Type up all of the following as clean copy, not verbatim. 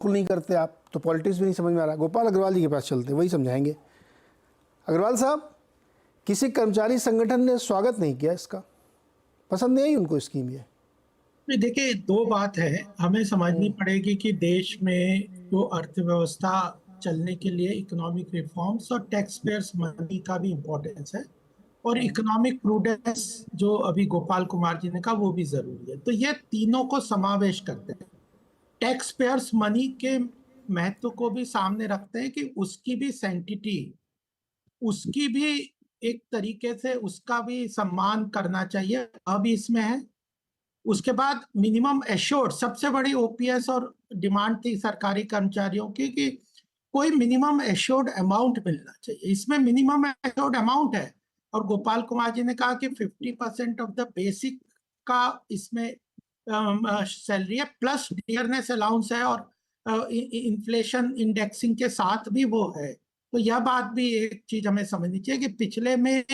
बिल्कुल नहीं करते आप, तो पॉलिटिक्स भी नहीं समझ में आ रहा। गोपाल अग्रवाल जी के पास चलते, वही समझाएंगे। अग्रवाल साहब, किसी कर्मचारी संगठन ने स्वागत नहीं किया इसका, पसंद नहीं आई उनको स्कीम ये। नहीं, देखिए, दो बात है हमें समझनी पड़ेगी कि देश में जो अर्थव्यवस्था चलने के लिए इकोनॉमिक रिफॉर्म्स और टैक्स पेयर्स मनी का भी इम्पोर्टेंस है, और इकोनॉमिक प्रूडेंस जो अभी गोपाल कुमार जी ने कहा वो भी जरूरी है। तो ये तीनों को समावेश करते हैं, टैक्स पेयर्स मनी के महत्व को भी सामने रखते हैं कि उसकी भी सैंक्टिटी, उसकी भी एक तरीके से उसका भी सम्मान करना चाहिए, अभी इसमें है। उसके बाद मिनिमम एश्योर्ड, सबसे बड़ी ओपीएस और डिमांड थी सरकारी कर्मचारियों की कि कोई मिनिमम एश्योर्ड अमाउंट मिलना चाहिए। इसमें मिनिमम एश्योर्ड अमाउंट है, और गोपाल कुमार जी ने कहा कि 50% ऑफ द बेसिक का इसमें सैलरी है, प्लस डियरनेस अलाउंस है, और इन्फ्लेशन इंडेक्सिंग के साथ भी वो है। तो यह बात भी एक चीज हमें समझनी चाहिए कि पिछले में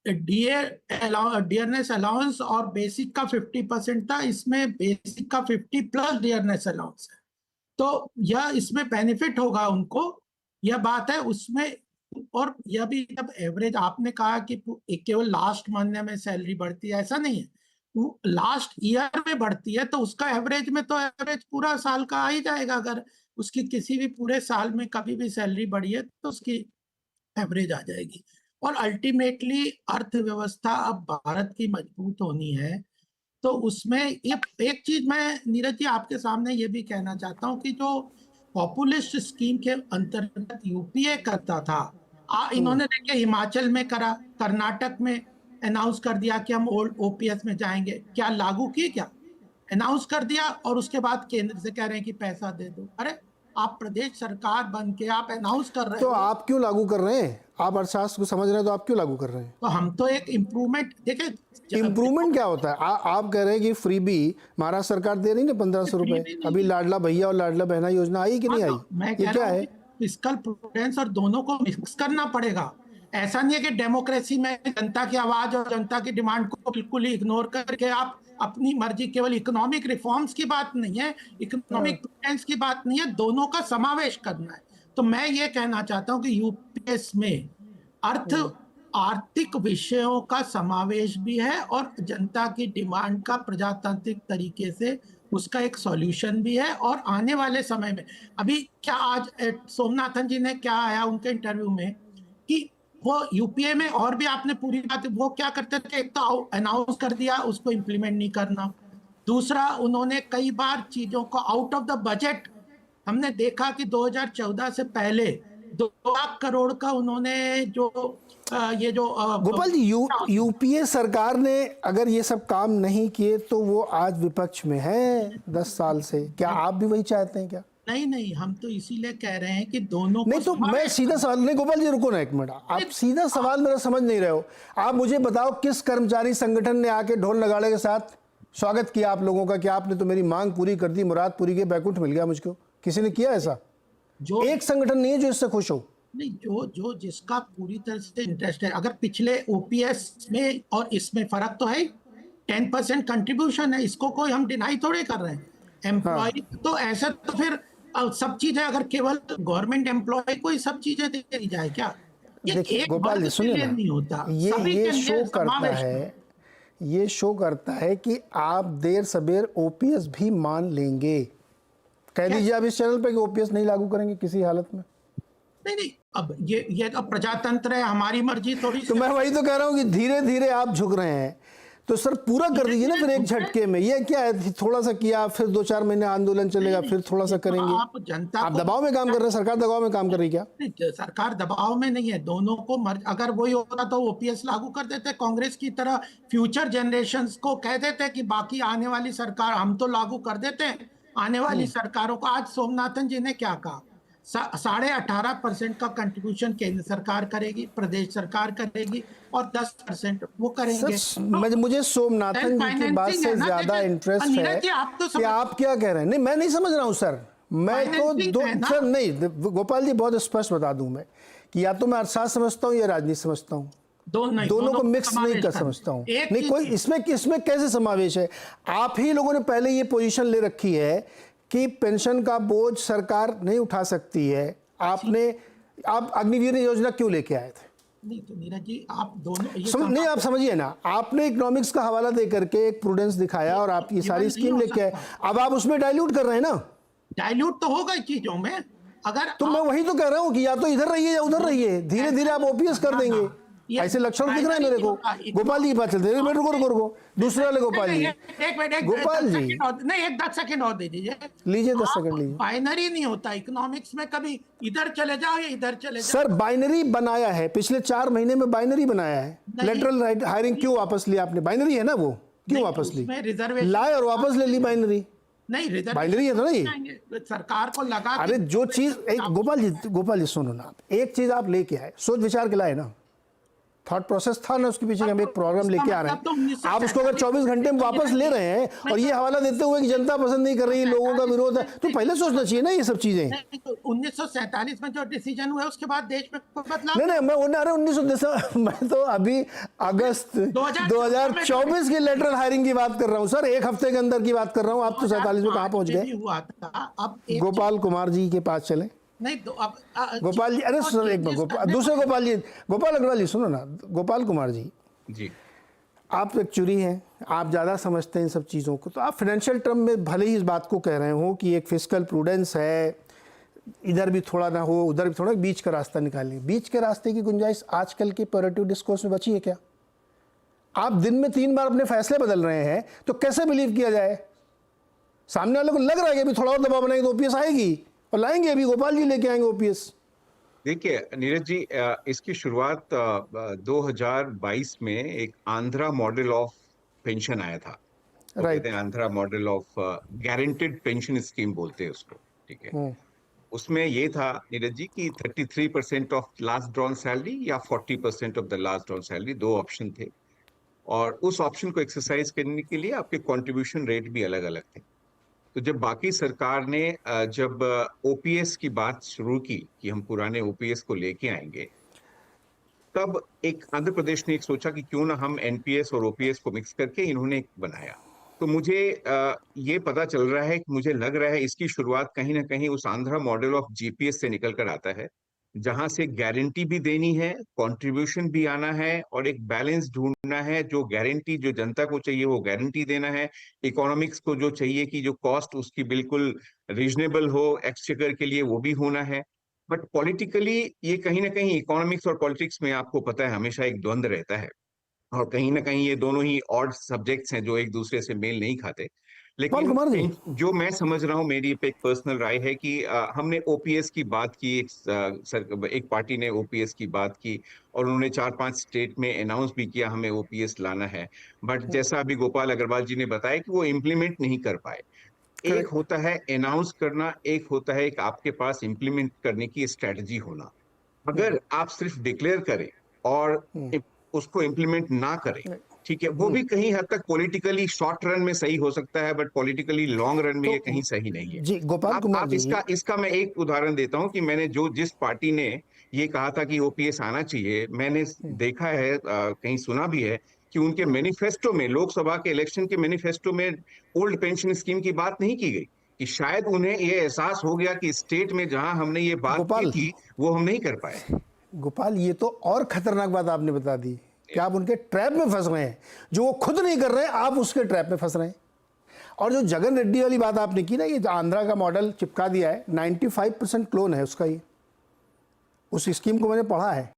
डियरनेस अलाउंस और बेसिक का 50% था, इसमें बेसिक का 50 प्लस डियरनेस अलाउंस है। तो यह इसमें बेनिफिट होगा उनको, यह बात है उसमें। और यह भी जब एवरेज आपने कहा कि केवल लास्ट महीने में सैलरी बढ़ती है, ऐसा नहीं है, लास्ट ईयर में बढ़ती है, तो उसका एवरेज में तो एवरेज पूरा साल का आ ही जाएगा। अगर उसकी किसी भी पूरे साल में कभी भी सैलरी बढ़ी है तो उसकी एवरेज आ जाएगी। और अल्टीमेटली अर्थव्यवस्था अब भारत की मजबूत होनी है, तो उसमें एक चीज मैं नीरज जी आपके सामने ये भी कहना चाहता हूँ कि जो पॉपुलिस्ट स्कीम के अंतर्गत यूपीए करता था, इन्होंने देखिए हिमाचल में करा, कर्नाटक में अनाउंस कर दिया कि हम ओल्ड ओपीएस में जाएंगे, क्या लागू किए? क्या अनाउंस कर दिया, और उसके बाद केंद्र से कह रहे हैं कि पैसा दे दो। अरे, आप प्रदेश सरकार बन के आप अनाउंस कर रहे तो हो, आप क्यों लागू कर रहे हैं? आप अर्थशास्त्र को समझ रहे हैं तो आप क्यों लागू कर रहे हैं? तो हम तो एक इम्प्रूवमेंट देखिए। इम्प्रूवमेंट क्या होता है? आप कह रहे हैं कि फ्री भी महाराष्ट्र सरकार दे रही है 1500 रुपए, अभी लाडला भैया और लाडला बहना योजना आई कि नहीं आई? मैं ये कह क्या रहा हूँ है? कि फिस्कल प्रूडेंस और दोनों को मिक्स करना पड़ेगा। ऐसा नहीं है कि डेमोक्रेसी में जनता की आवाज और जनता की डिमांड को बिल्कुल ही इग्नोर करके आप अपनी मर्जी, केवल इकोनॉमिक रिफॉर्म्स की बात नहीं है, इकोनॉमिक प्रूडेंस की बात नहीं है, दोनों का समावेश करना है। तो मैं ये कहना चाहता हूँ कि यूपीएस में आर्थिक विषयों का समावेश भी है, और जनता की डिमांड का प्रजातांत्रिक तरीके से उसका एक सॉल्यूशन भी है। और आने वाले समय में, अभी क्या आज सोमनाथन जी ने क्या आया उनके इंटरव्यू में कि वो यूपीए में, और भी आपने पूरी बात, वो क्या करते थे, एक तो अनाउंस कर दिया, उसको इम्प्लीमेंट नहीं करना। दूसरा, उन्होंने कई बार चीजों को आउट ऑफ द बजट, हमने देखा कि 2014 से पहले 2 लाख करोड़ का उन्होंने जो ये जो गोपाल जी, यूपीए सरकार ने अगर ये सब काम नहीं किए तो वो आज विपक्ष में है 10 साल से। क्या आप भी वही चाहते हैं क्या? नहीं नहीं, हम तो इसीलिए कह रहे हैं कि दोनों नहीं, को तो मैं सीधा सवाल नहीं, गोपाल जी रुको ना एक मिनट, आप सीधा सवाल मेरा समझ नहीं रहे हो। आप मुझे बताओ, किस कर्मचारी संगठन ने आके ढोल नगाड़े के साथ स्वागत किया आप लोगों का कि आपने तो मेरी मांग पूरी कर दी, मुराद पूरी की, बैकुंठ मिल गया मुझको? किसी ने किया ऐसा? जो एक संगठन नहीं है जो इससे खुश हो। नहीं, जो जिसका पूरी तरह से इंटरेस्ट है, अगर पिछले ओपीएस में और इसमें फर्क तो है, 10% कंट्रीब्यूशन है, इसको कोई हम डिनाई थोड़े कर रहे हैं। एम्प्लॉय तो ऐसा, तो फिर सब चीजें अगर केवल गवर्नमेंट एम्प्लॉय को ही सब चीजें दे दी जाए क्या? ये देखिए एक गोपाल वर्ग जी के सुनिए लिए ना, नहीं होता, ये सभी ये के लिए शो करता समावेश है, ये शो करता है कि आप देर सबेर ओपीएस भी मान लेंगे। कह दीजिए आप इस चैनल पे कि ओपीएस नहीं लागू करेंगे किसी हालत में। नहीं नहीं, अब ये तो प्रजातंत्र है, हमारी मर्जी थोड़ी। तो मैं वही तो कह रहा हूँ कि धीरे धीरे आप झुक रहे हैं, तो सर पूरा कर दीजिए ना फिर एक झटके में। ये क्या है, थोड़ा सा किया, फिर 2-4 महीने आंदोलन चलेगा, फिर थोड़ा सा करेंगे। आप जनता आप को दबाव में काम कर रहे हैं, सरकार दबाव में काम कर रही है क्या? नहीं, सरकार दबाव में नहीं है, दोनों को अगर वही होता तो ओपीएस लागू कर देते कांग्रेस की तरह, फ्यूचर जनरेशंस को कह देते कि बाकी आने वाली सरकार, हम तो लागू कर देते हैं, आने वाली सरकारों को। आज सोमनाथन जी ने क्या कहा, 18.5% का कंट्रीब्यूशन केंद्र सरकार करेगी, प्रदेश सरकार करेगी, और 10% वो करेंगे। सर मुझे सोमनाथन जी की बात से ज्यादा इंटरेस्ट है कि आप क्या कह रहे हैं। नहीं, मैं नहीं समझ रहा हूं सर, मैं तो सर नहीं, गोपाल जी बहुत स्पष्ट बता दूं मैं कि या तो मैं अर्थशास्त्र समझता हूं या राजनीति समझता हूं, दोनों को मिक्स नहीं कर समझता हूं। नहीं, कोई इसमें कैसे समावेश है? आप ही लोगों ने पहले ये पोजीशन ले रखी है कि पेंशन का बोझ सरकार नहीं उठा सकती है, आप अग्निवीर योजना क्यों लेके आए थे? नहीं तो नीरज जी, आप दोनों नहीं, आप समझिए ना, आपने इकोनॉमिक्स का हवाला दे करके एक प्रूडेंस दिखाया और आप ये सारी स्कीम लेके आए, अब आप उसमें डाइल्यूट कर रहे हैं ना। डाइल्यूट तो होगा चीजों में, अगर तो मैं वही तो कह रहा हूं कि या तो इधर रहिए या उधर रहिए, धीरे धीरे आप ओपीएस कर देंगे, ऐसे लक्षण दिख रहे हैं मेरे को। गोपाल जी की बात चलते हैं, रुको, दूसरे वाले गोपाल जी, गोपाल जी नहीं, एक 10 सेकंड और दे दीजिए, लीजिए 10 सेकंड लीजिए। बाइनरी नहीं होता इकोनॉमिक्स में, कभी इधर चले जाओ या इधर चले जाओ। सर बाइनरी बनाया है, पिछले 4 महीने में बाइनरी बनाया है। लेटरल हायरिंग क्यों वापस लिया आपने? बाइनरी है ना वो, क्यों वापस ली? लाए और वापस ले ली बाइनरी। नहीं, बाइनरी है तो नहीं, सरकार को लगा। अरे जो चीज, एक गोपाल जी सुनो ना, एक चीज आप लेके आए, सोच विचार के लाए ना, थॉट प्रोसेस था ना उसके पीछे, हम एक प्रोग्राम लेके आ रहे हैं, आप उसको अगर 24 घंटे में वापस ले रहे हैं और ये हवाला देते हुए कि जनता पसंद नहीं कर रही, लोगों का विरोध है, तो पहले सोचना चाहिए ना ये सब चीजें। 1947 में जो डिसीजन हुआ उसके बाद देश में बदलाव। नहीं, मैं 1900 मैं तो अभी अगस्त 2024 की लेटरल हायरिंग की बात कर रहा हूँ सर, एक हफ्ते के अंदर की बात कर रहा हूँ। आप तो 47 में कहाँ पहुंच गए? गोपाल कुमार जी के पास चले। नहीं तो अब गोपाल जी, अरे सर एक बार दूसरे गोपाल जी, गोपाल अग्रवाल जी सुनो ना, गोपाल कुमार जी जी, आप एक्चुअली हैं, आप ज़्यादा समझते हैं इन सब चीज़ों को, तो आप फाइनेंशियल टर्म में भले ही इस बात को कह रहे हो कि एक फिस्कल प्रूडेंस है, इधर भी थोड़ा ना हो उधर भी थोड़ा, बीच का रास्ता निकालें। बीच के रास्ते की गुंजाइश आजकल के पॉलिटिव डिस्कोर्स में बची है क्या? आप दिन में 3 बार अपने फैसले बदल रहे हैं, तो कैसे बिलीव किया जाए? सामने वाले को लग रहा है कि अभी थोड़ा और दबाव बनाएंगे तो ओपीएस आएगी, और लाएंगे, अभी गोपाल जी लेके आएंगे ओपीएस। देखिए नीरज जी, इसकी शुरुआत 2022 में एक आंध्रा मॉडल ऑफ पेंशन आया था, कहते हैं Andhra model of guaranteed pension scheme बोलते हैं उसको, ठीक है। उसमें ये था नीरज जी कि 33% ऑफ लास्ट ड्रॉन सैलरी या 40% of the last drawn salary, 2 option थे, और उस ऑप्शन को एक्सरसाइज करने के लिए आपके कंट्रीब्यूशन रेट भी अलग अलग थे। तो जब बाकी सरकार ने जब ओपीएस की बात शुरू की कि हम पुराने ओपीएस को लेके आएंगे, तब एक आंध्र प्रदेश ने एक सोचा कि क्यों ना हम एनपीएस और ओपीएस को मिक्स करके इन्होंने एक बनाया। तो मुझे ये पता चल रहा है कि मुझे लग रहा है इसकी शुरुआत कहीं ना कहीं उस आंध्रा मॉडल ऑफ जीपीएस से निकल कर आता है, जहां से गारंटी भी देनी है, कंट्रीब्यूशन भी आना है, और एक बैलेंस ढूंढना है। जो गारंटी जो जनता को चाहिए वो गारंटी देना है, इकोनॉमिक्स को जो चाहिए कि जो कॉस्ट उसकी बिल्कुल रीजनेबल हो एक्सचेकर के लिए, वो भी होना है। बट पॉलिटिकली ये कहीं ना कहीं इकोनॉमिक्स और पॉलिटिक्स में आपको पता है हमेशा एक द्वंद्व रहता है, और कहीं ना कहीं ये दोनों ही ऑड सब्जेक्ट्स हैं जो एक दूसरे से मेल नहीं खाते। लेकिन जो मैं समझ रहा हूँ, मेरी एक पर्सनल राय है कि हमने ओपीएस की बात की, एक पार्टी ने ओपीएस की बात की और उन्होंने 4-5 स्टेट में अनाउंस भी किया हमें ओपीएस लाना है, बट जैसा अभी गोपाल अग्रवाल जी ने बताया कि वो इम्प्लीमेंट नहीं कर पाए। एक होता है अनाउंस करना, एक होता है एक आपके पास इम्प्लीमेंट करने की स्ट्रेटजी होना। अगर आप सिर्फ डिक्लेयर करें और उसको इम्प्लीमेंट ना करें, ठीक है, वो भी कहीं हद तक पॉलिटिकली शॉर्ट रन में सही हो सकता है, बट पॉलिटिकली लॉन्ग रन में ये कहीं सही नहीं है। जी गोपाल कुमार आप इसका मैं एक उदाहरण देता हूं कि मैंने जिस पार्टी ने ये कहा था कि ओपीएस आना चाहिए, मैंने देखा है, कहीं सुना भी है कि उनके मैनिफेस्टो में, लोकसभा के इलेक्शन के मैनिफेस्टो में ओल्ड पेंशन स्कीम की बात नहीं की गई, कि शायद उन्हें ये एहसास हो गया कि स्टेट में जहां हमने ये बात की थी वो हम नहीं कर पाए। गोपाल, ये तो और खतरनाक बात आपने बता दी कि आप उनके ट्रैप में फंस गए हैं, जो वो खुद नहीं कर रहे हैं, आप उसके ट्रैप में फंस रहे हैं। और जो जगन रेड्डी वाली बात आपने की ना, ये आंध्रा का मॉडल चिपका दिया है, 95% क्लोन है उसका, ये उस स्कीम को मैंने पढ़ा है।